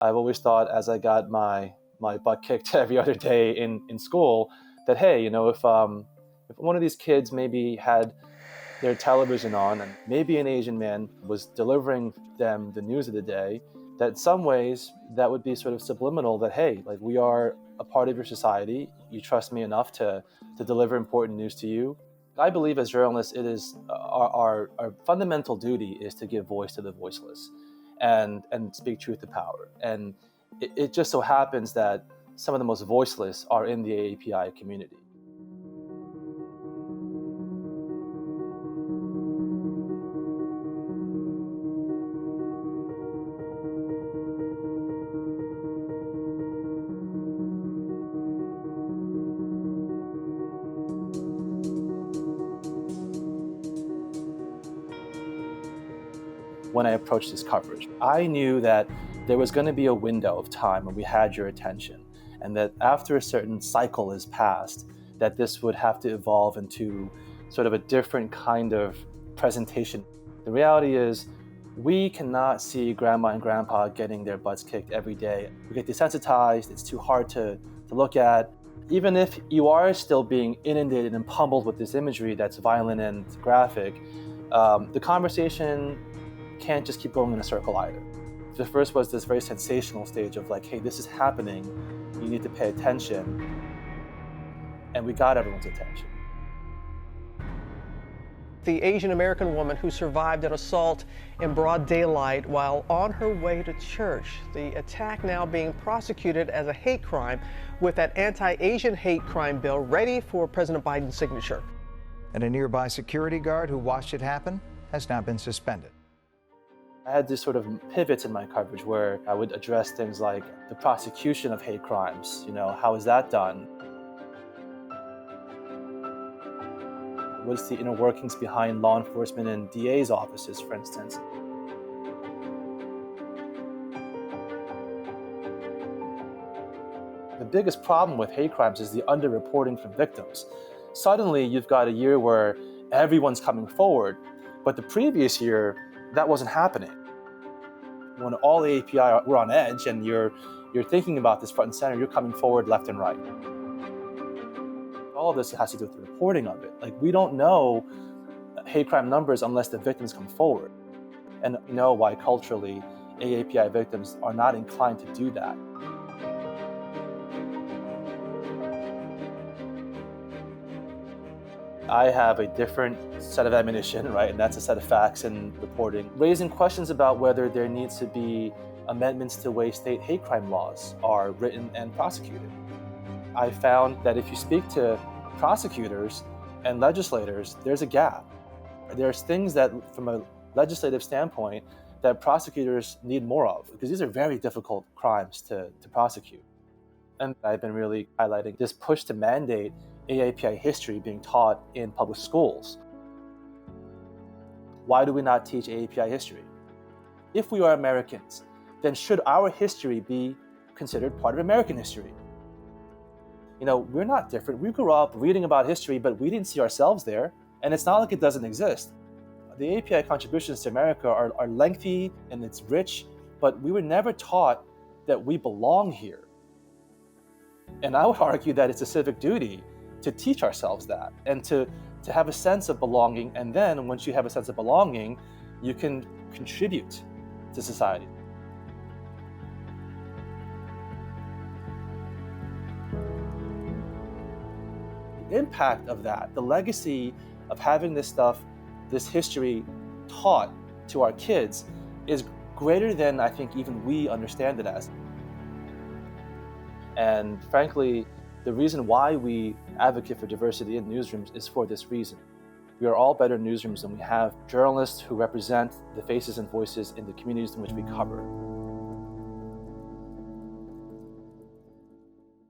I've always thought, as I got my butt kicked every other day in school, that hey, if one of these kids maybe had their television on and maybe an Asian man was delivering them the news of the day, that in some ways that would be sort of subliminal that hey, like we are a part of your society. You trust me enough to deliver important news to you. I believe as journalists, it is our fundamental duty is to give voice to the voiceless and speak truth to power. And it just so happens that some of the most voiceless are in the AAPI community. When I approached this coverage, I knew that there was going to be a window of time when we had your attention, and that after a certain cycle is passed, that this would have to evolve into sort of a different kind of presentation. The reality is, we cannot see grandma and grandpa getting their butts kicked every day. We get desensitized, it's too hard to look at. Even if you are still being inundated and pummeled with this imagery that's violent and graphic, the conversation can't just keep going in a circle either. The first was this very sensational stage of like, hey, this is happening, you need to pay attention. And we got everyone's attention. The Asian American woman who survived an assault in broad daylight while on her way to church. The attack now being prosecuted as a hate crime with that anti-Asian hate crime bill ready for President Biden's signature. And a nearby security guard who watched it happen has now been suspended. I had these sort of pivots in my coverage where I would address things like the prosecution of hate crimes. How is that done? What's the inner workings behind law enforcement and DA's offices, for instance? The biggest problem with hate crimes is the underreporting from victims. Suddenly, you've got a year where everyone's coming forward, but the previous year, that wasn't happening. When all the API were on edge and you're thinking about this front and center, you're coming forward left and right. All of this has to do with the reporting of it. Like, we don't know hate crime numbers unless the victims come forward. And we know why culturally AAPI victims are not inclined to do that. I have a different set of ammunition, right? And that's a set of facts and reporting, raising questions about whether there needs to be amendments to the way state hate crime laws are written and prosecuted. I found that if you speak to prosecutors and legislators, there's a gap. There's things that, from a legislative standpoint, that prosecutors need more of, because these are very difficult crimes to prosecute. And I've been really highlighting this push to mandate AAPI history being taught in public schools. Why do we not teach AAPI history? If we are Americans, then should our history be considered part of American history? We're not different. We grew up reading about history, but we didn't see ourselves there, and it's not like it doesn't exist. The API contributions to America are lengthy and it's rich, but we were never taught that we belong here. And I would argue that it's a civic duty to teach ourselves that and to have a sense of belonging. And then once you have a sense of belonging, you can contribute to society. The impact of that, the legacy of having this stuff, this history taught to our kids is greater than I think even we understand it as. And frankly, the reason why we advocate for diversity in newsrooms is for this reason. We are all better newsrooms when we have journalists who represent the faces and voices in the communities in which we cover.